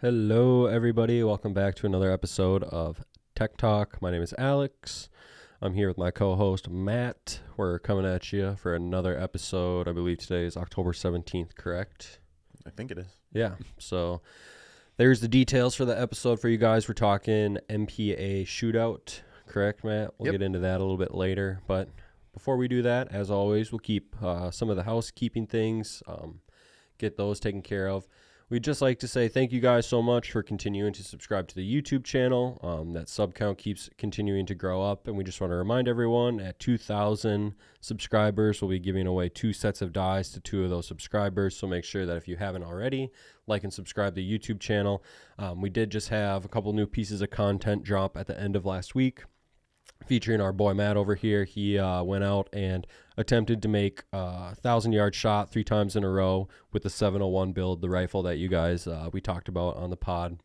Hello, everybody. Welcome back to another episode of Tech Talk. My name is Alex. I'm here with my co-host, Matt. We're coming at you for another episode. I believe today is October 17th, correct? I think it is. Yeah. So there's the details for the episode for you guys. We're talking MPA Shootout, correct, Matt? We'll get into that a little bit later. But before we do that, as always, we'll keep some of the housekeeping things, get those taken care of. We'd just like to say thank you guys so much for continuing to subscribe to the YouTube channel. That sub count keeps continuing to grow up, and we just want to remind everyone at 2,000 subscribers, we'll be giving away 2 sets of dies to 2 of those subscribers. So make sure that if you haven't already, like and subscribe to the YouTube channel. We did just have a couple new pieces of content drop at the end of last week, featuring our boy Matt over here. He went out and attempted to make a 1,000-yard shot 3 times in a row with the 701 build, the rifle that you guys we talked about on the pod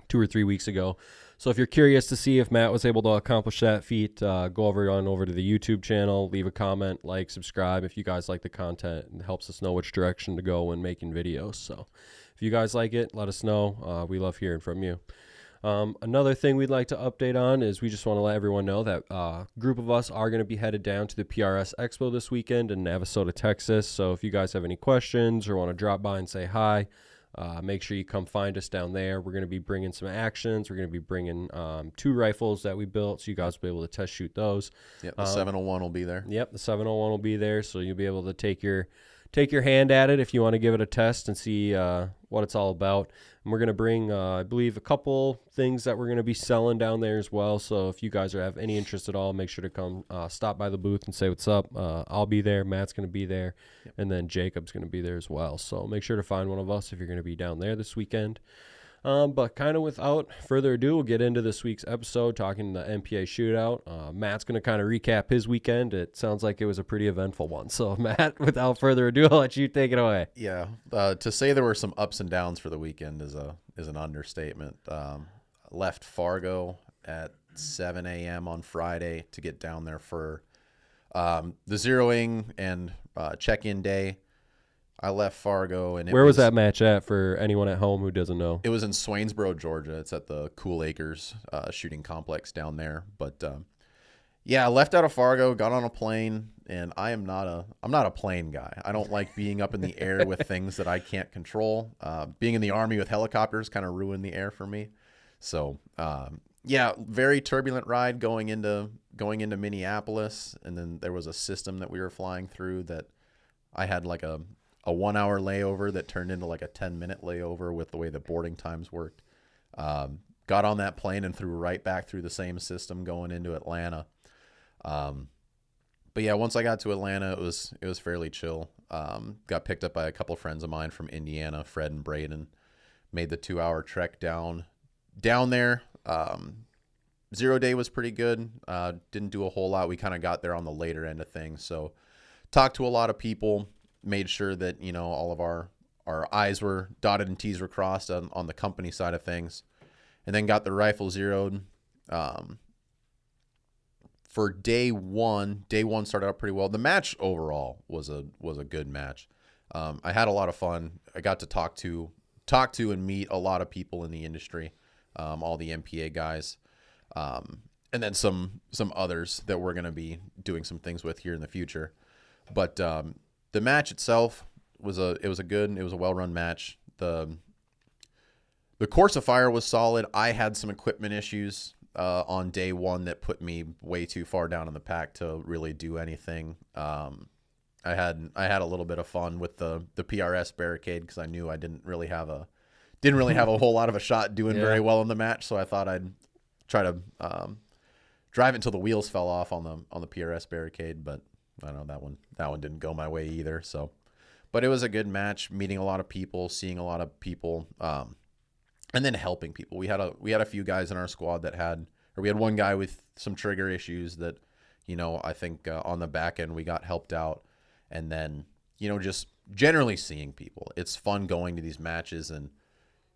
2 or 3 weeks ago. So if you're curious to see if Matt was able to accomplish that feat, go over to the YouTube channel, leave a comment, like, subscribe if you guys like the content. It helps us know which direction to go when making videos. So if you guys like it, let us know. We love hearing from you. Another thing we'd like to update on is we just want to let everyone know that a group of us are going to be headed down to the PRS Expo this weekend in Navasota, Texas. So if you guys have any questions or want to drop by and say hi, make sure you come find us down there. We're going to be bringing some actions. We're going to be bringing 2 rifles that we built, so you guys will be able to test shoot those. Yep, the 701 will be there. Yep, the 701 will be there, so you'll be able to take your hand at it if you want to give it a test and see what it's all about. And we're going to bring, I believe, a couple things that we're going to be selling down there as well. So if you guys have any interest at all, make sure to come stop by the booth and say what's up. I'll be there. Matt's going to be there. Yep. And then Jacob's going to be there as well. So make sure to find one of us if you're going to be down there this weekend. But kind of without further ado, we'll get into this week's episode talking the MPA Shootout. Matt's going to kind of recap his weekend. It sounds like it was a pretty eventful one. So, Matt, without further ado, I'll let you take it away. Yeah. To say there were some ups and downs for the weekend is an understatement. Left Fargo at 7 a.m. on Friday to get down there for the zeroing and check-in day. I left Fargo, and where was that match at for anyone at home who doesn't know? It was in Swainsboro, Georgia. It's at the Cool Acres shooting complex down there. But yeah, I left out of Fargo, got on a plane, and I'm not a plane guy. I don't like being up in the air with things that I can't control. Being in the Army with helicopters kind of ruined the air for me. So yeah, very turbulent ride going into Minneapolis, and then there was a system that we were flying through that I had like a 1-hour layover that turned into like a 10-minute layover with the way the boarding times worked. Got on that plane and threw right back through the same system going into Atlanta. But yeah, once I got to Atlanta, it was fairly chill. Got picked up by a couple friends of mine from Indiana, Fred and Braden. Made the 2-hour trek down there. Zero day was pretty good. Didn't do a whole lot. We kind of got there on the later end of things. So talked to a lot of people. Made sure that, all of our I's were dotted and T's were crossed on the company side of things. And then got the rifle zeroed. For day one started out pretty well. The match overall was a good match. I had a lot of fun. I got to talk to and meet a lot of people in the industry, all the MPA guys, and then some others that we're going to be doing some things with here in the future. But the match itself was a well-run match. The course of fire was solid. I had some equipment issues on day one that put me way too far down in the pack to really do anything. I had a little bit of fun with the PRS barricade because I knew I didn't really have a whole lot of a shot doing very well in the match. So I thought I'd try to drive it until the wheels fell off on the PRS barricade, but I don't know, that one didn't go my way either. So, but it was a good match, meeting a lot of people, seeing a lot of people, and then helping people. We had a few guys in our squad we had one guy with some trigger issues that, I think on the back end we got helped out, and then just generally seeing people. It's fun going to these matches and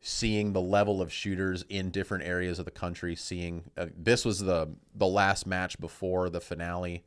seeing the level of shooters in different areas of the country. Seeing this was the last match before the finale.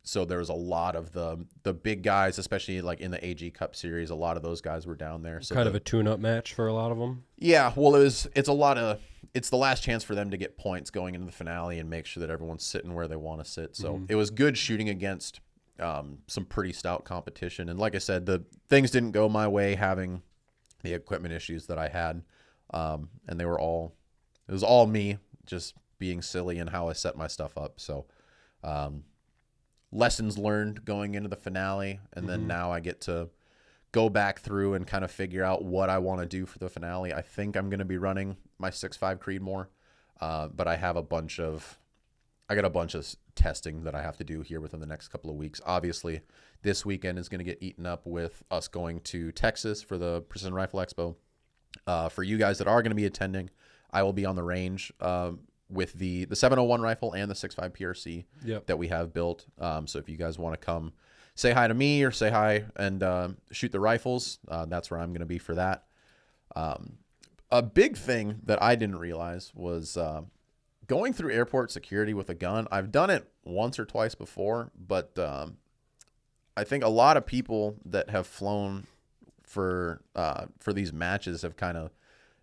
So there was a lot of the big guys, especially like in the AG Cup series. A lot of those guys were down there. So kind of a tune-up match for a lot of them. Yeah, well, it's the last chance for them to get points going into the finale and make sure that everyone's sitting where they want to sit. So it was good shooting against some pretty stout competition. And like I said, the things didn't go my way, having the equipment issues that I had, and it was all me just being silly in how I set my stuff up. So lessons learned going into the finale, and then now I get to go back through and kind of figure out what I want to do for the finale. I think I'm going to be running my 6.5 Creedmoor, but I got a bunch of testing that I have to do here within the next couple of weeks. Obviously, this weekend is going to get eaten up with us going to Texas for the Precision Rifle Expo. For you guys that are going to be attending, I will be on the range with the 701 rifle and the 6.5 PRC that we have built. So if you guys want to come say hi to me or say hi and shoot the rifles, that's where I'm going to be for that. A big thing that I didn't realize was going through airport security with a gun. I've done it once or twice before, but I think a lot of people that have flown for these matches have kind of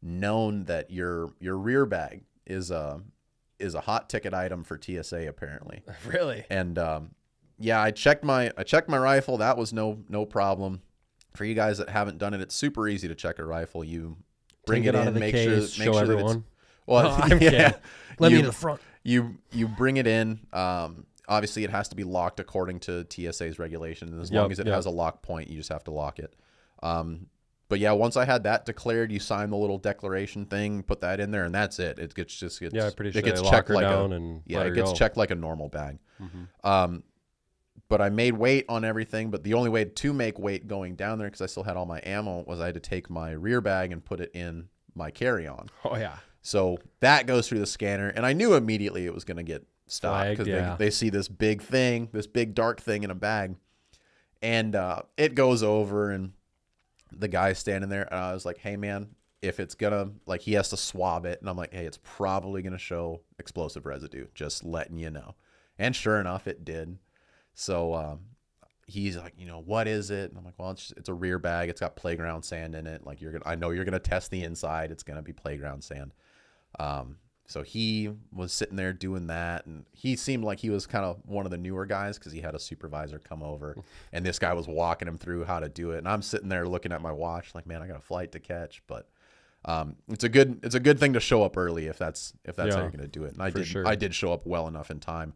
known that your rear bag is a hot ticket item for TSA apparently. Really? And yeah, I checked my rifle. That was no problem. For you guys that haven't done it, it's super easy to check a rifle. You bring it out in, of the make case, sure show that everyone. it's well. Oh, I'm kidding. Let me to the front. You bring it in. Obviously, it has to be locked according to TSA's regulations. As long as it has a lock point, you just have to lock it. But yeah, once I had that declared, you sign the little declaration thing, put that in there, and that's it. It gets I'm pretty sure it gets they lock checked her like down a and yeah, let it her gets go. checked like a normal bag. But I made weight on everything. But the only way to make weight going down there, because I still had all my ammo, was I had to take my rear bag and put it in my carry-on. Oh yeah. So that goes through the scanner, and I knew immediately it was going to get stopped because they see this big thing, this big dark thing in a bag, and it goes over, and the guy's standing there, and I was like, hey man, if it's gonna, like, he has to swab it, and I'm like, hey, it's probably gonna show explosive residue, just letting you know. And sure enough, it did. So he's like, what is it? And I'm like, well, it's a rear bag. It's got playground sand in it. Like, I know you're gonna test the inside. It's gonna be playground sand. So he was sitting there doing that, and he seemed like he was kind of one of the newer guys because he had a supervisor come over, and this guy was walking him through how to do it. And I'm sitting there looking at my watch, like, man, I got a flight to catch. But it's a good thing to show up early if that's how you're going to do it. And I did show up well enough in time.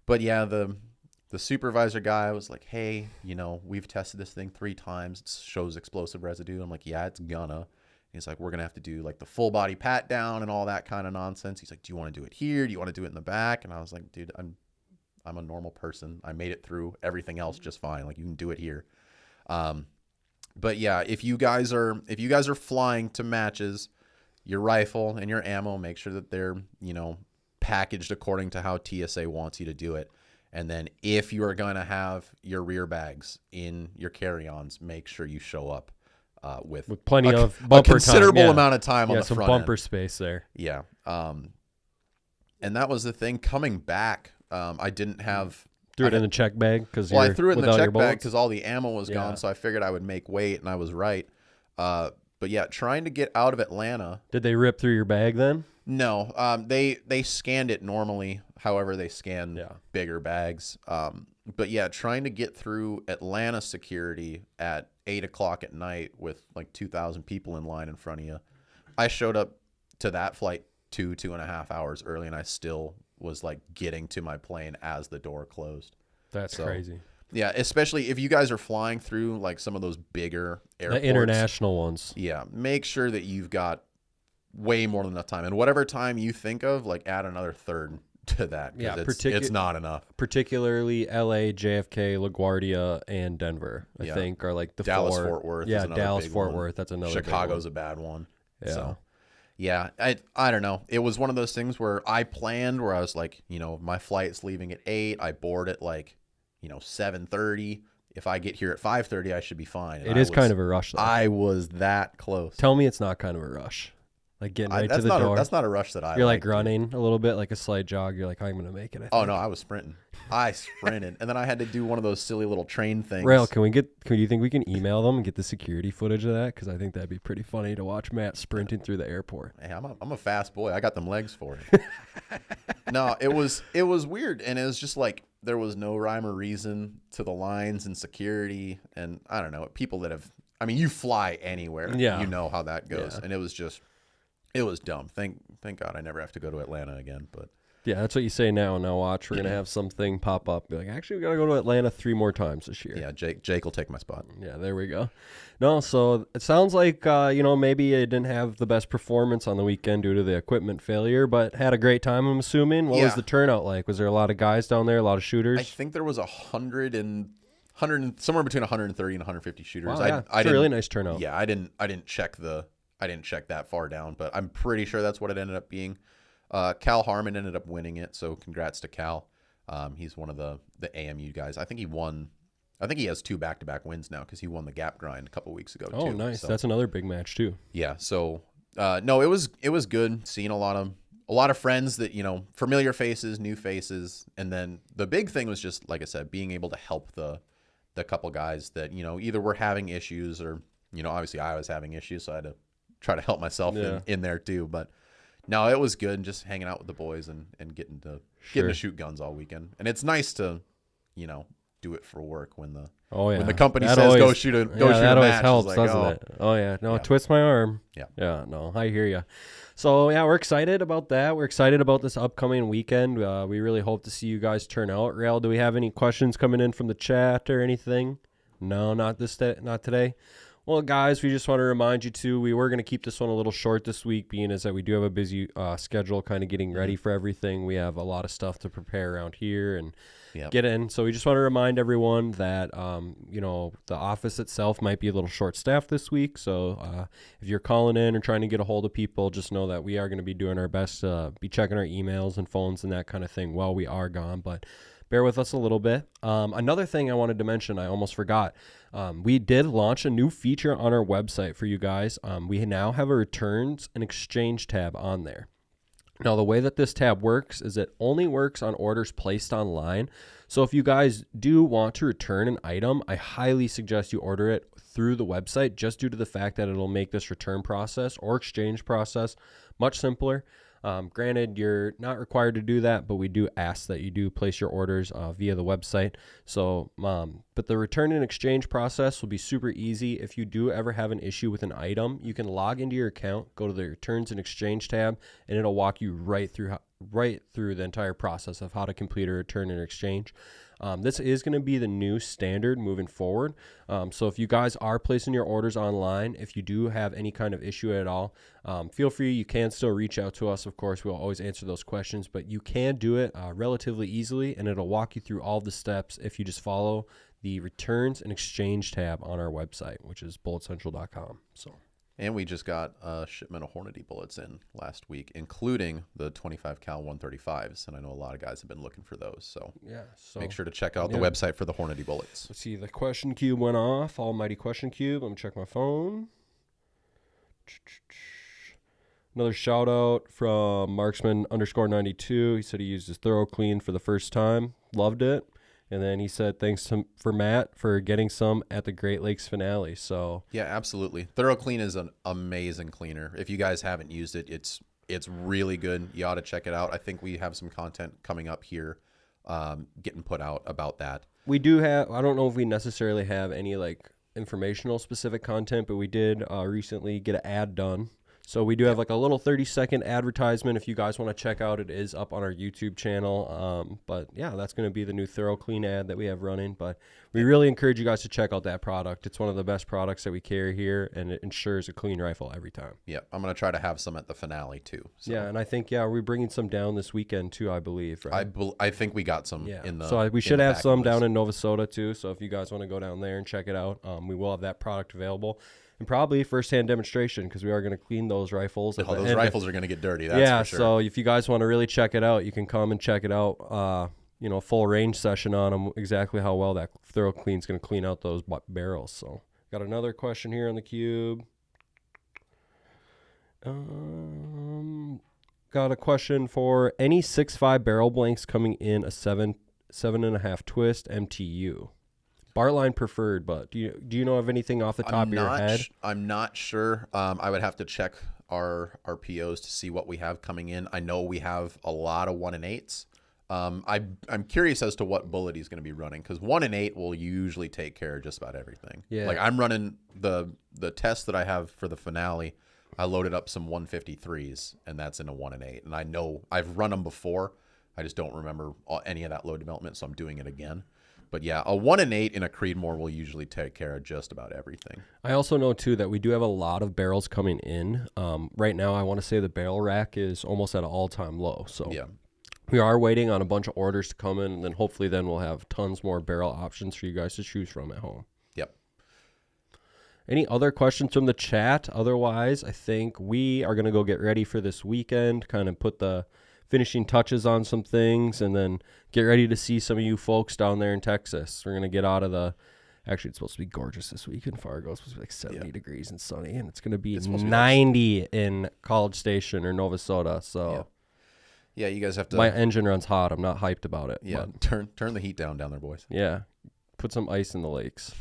But yeah, the supervisor guy was like, hey, we've tested this thing 3 times. It shows explosive residue. I'm like, yeah, it's gonna. He's like, we're going to have to do like the full body pat down and all that kind of nonsense. He's like, do you want to do it here? Do you want to do it in the back? And I was like, dude, I'm a normal person. I made it through everything else just fine. Like, you can do it here. But yeah, if you guys are flying to matches, your rifle and your ammo, make sure that they're, packaged according to how TSA wants you to do it. And then if you are going to have your rear bags in your carry-ons, make sure you show up with plenty of bumper considerable amount of time on the some front bumper end. space there. Yeah. And that was the thing. Coming back, I didn't have... Threw it in the check bag? I threw it in the check bag because all the ammo was gone, so I figured I would make weight, and I was right. But yeah, trying to get out of Atlanta... Did they rip through your bag then? No. They scanned it normally, however they scan bigger bags. But yeah, trying to get through Atlanta security at 8 o'clock at night with like 2,000 people in line in front of you. I showed up to that flight 2.5 hours early, and I still was like getting to my plane as the door closed. That's crazy. Yeah, especially if you guys are flying through like some of those bigger airports. The international ones. Yeah, make sure that you've got way more than enough time. And whatever time you think of, like, add another third to that. Yeah, it's not enough. Particularly LA, JFK, LaGuardia, and Denver, I think, are like the Dallas, 4. Fort Worth. Yeah, is Dallas, Fort one. Worth. That's another Chicago's big one. a bad one. Yeah. So, yeah, I don't know. It was one of those things where I planned where I was like, my flight's leaving at 8. I board at like, 7:30. If I get here at 5:30, I should be fine. And It is kind of a rush, though. I was that close. Tell me it's not kind of a rush. Like getting right to the door. That's not a rush that I You're like running a little bit, like a slight jog. You're like, I'm going to make it. I think. Oh, no, I was sprinting. I sprinted. And then I had to do one of those silly little train things. Rail, do you think we can email them and get the security footage of that? Because I think that'd be pretty funny to watch Matt sprinting through the airport. Hey, I'm a fast boy. I got them legs for it. No, it was weird. And it was just like there was no rhyme or reason to the lines and security. And I don't know, people that have, I mean, you fly anywhere. Yeah. You know how that goes. Yeah. And it was dumb. Thank God I never have to go to Atlanta again. But yeah, that's what you say now. Now watch, we're gonna have something pop up. Be like, actually, we gotta go to Atlanta 3 more times this year. yeah, Jake will take my spot. Yeah, there we go. No, so it sounds like maybe it didn't have the best performance on the weekend due to the equipment failure, but had a great time. I'm assuming. What was the turnout like? Was there a lot of guys down there? A lot of shooters? I think there was 100 somewhere between 130 and 150 shooters. Wow, yeah. It's a really nice turnout. Yeah, I didn't check that far down, but I'm pretty sure that's what it ended up being. Cal Harmon ended up winning it, so congrats to Cal. He's one of the AMU guys. I think he has 2 back-to-back wins now because he won the gap grind a couple weeks ago. Oh, too. nice. So, that's another big match too. Yeah. So no, it was good seeing a lot of friends that familiar faces, new faces, and then the big thing was just like I said, being able to help the couple guys that either were having issues or obviously I was having issues, so I had to try to help myself in there too. But no, it was good, just hanging out with the boys and getting to shoot guns all weekend. And it's nice to do it for work when the company says go shoot a match. That always helps, like, doesn't it? Oh yeah, no, twist my arm. Yeah, no, I hear you. So yeah, we're excited about that. We're excited about this upcoming weekend. We really hope to see you guys turn out. Rael, do we have any questions coming in from the chat or anything? No, not today. Well, guys, we just want to remind you, too, we were going to keep this one a little short this week, being as that we do have a busy schedule kind of getting ready for everything. We have a lot of stuff to prepare around here and get in. So we just want to remind everyone that, the office itself might be a little short-staffed this week. So if you're calling in or trying to get a hold of people, just know that we are going to be doing our best to be checking our emails and phones and that kind of thing while we are gone. But bear with us a little bit. Another thing I wanted to mention, I almost forgot. We did launch a new feature on our website for you guys. We now have a returns and exchange tab on there. Now, the way that this tab works is it only works on orders placed online. So if you guys do want to return an item, I highly suggest you order it through the website just due to the fact that it'll make this return process or exchange process much simpler. Granted, you're not required to do that, but we do ask that you do place your orders via the website. So, but the return and exchange process will be super easy. If you do ever have an issue with an item, you can log into your account, go to the returns and exchange tab, and it'll walk you right through the entire process of how to complete a return and exchange. This is going to be the new standard moving forward. So if you guys are placing your orders online, if you do have any kind of issue at all, feel free. You can still reach out to us. Of course, we'll always answer those questions, but you can do it relatively easily, and it'll walk you through all the steps if you just follow the returns and exchange tab on our website, which is bulletcentral.com. And we just got a shipment of Hornady bullets in last week, including the 25 cal 135s. And I know a lot of guys have been looking for those. So make sure to check out the website for the Hornady bullets. Let's see. The question cube went off. Almighty question cube. Let me check my phone. Another shout out from Marksman_92. He said he used his Thorough Clean for the first time. Loved it. And then he said, thanks for Matt for getting some at the Great Lakes finale. So yeah, absolutely. Thorough Clean is an amazing cleaner. If you guys haven't used it, it's really good. You ought to check it out. I think we have some content coming up here, getting put out about that. We do have, I don't know if we necessarily have any like informational specific content, but we did recently get an ad done. So we do have like a little 30-second advertisement. If you guys want to check out, it is up on our YouTube channel. But yeah, that's going to be the new Thorough Clean ad that we have running. But we really encourage you guys to check out that product. It's one of the best products that we carry here, and it ensures a clean rifle every time. Yeah, I'm going to try to have some at the finale too. So. Yeah, and I think, we're bringing some down this weekend too, I believe. Right? I think we got some in the. So we should have some down in Navasota too. So if you guys want to go down there and check it out, we will have that product available. And probably first-hand demonstration because we are going to clean those rifles. Those rifles are going to get dirty, that's for sure. So if you guys want to really check it out, you can come and check it out, a full range session on them, exactly how well that Thorough Clean is going to clean out those barrels. So got another question here on the cube. Got a question for any 6.5 barrel blanks coming in a 7.5 twist MTU. Bartline preferred, but do you know of anything off the top of your head? I'm not sure. I would have to check our POs to see what we have coming in. I know we have a lot of 1 and 8s. I'm curious as to what bullet he's going to be running, because 1 and 8 will usually take care of just about everything. Yeah. Like I'm running the test that I have for the finale. I loaded up some 153s, and that's in a 1 and 8. And I know I've run them before. I just don't remember any of that load development, so I'm doing it again. But yeah, a 1 and 8 in a Creedmoor will usually take care of just about everything. I also know too that we do have a lot of barrels coming in. Right now, I want to say the barrel rack is almost at an all-time low. So Yeah. we are waiting on a bunch of orders to come in, and then hopefully then we'll have tons more barrel options for you guys to choose from at home. Yep. Any other questions from the chat? Otherwise, I think we are going to go get ready for this weekend, kind of put the finishing touches on some things, and then get ready to see some of you folks down there in Texas. We're going to get out of the... Actually, it's supposed to be gorgeous this week in Fargo. It's supposed to be like 70 degrees and sunny, and it's going to be 90 in College Station or Nova Soda. So, yeah, you guys have to... My engine runs hot. I'm not hyped about it. Yeah, but turn the heat down there, boys. Yeah, put some ice in the lakes.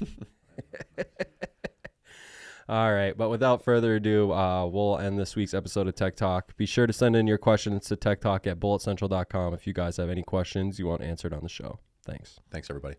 All right, but without further ado, we'll end this week's episode of Tech Talk. Be sure to send in your questions to techtalk@bulletcentral.com if you guys have any questions you want answered on the show. Thanks. Thanks, everybody.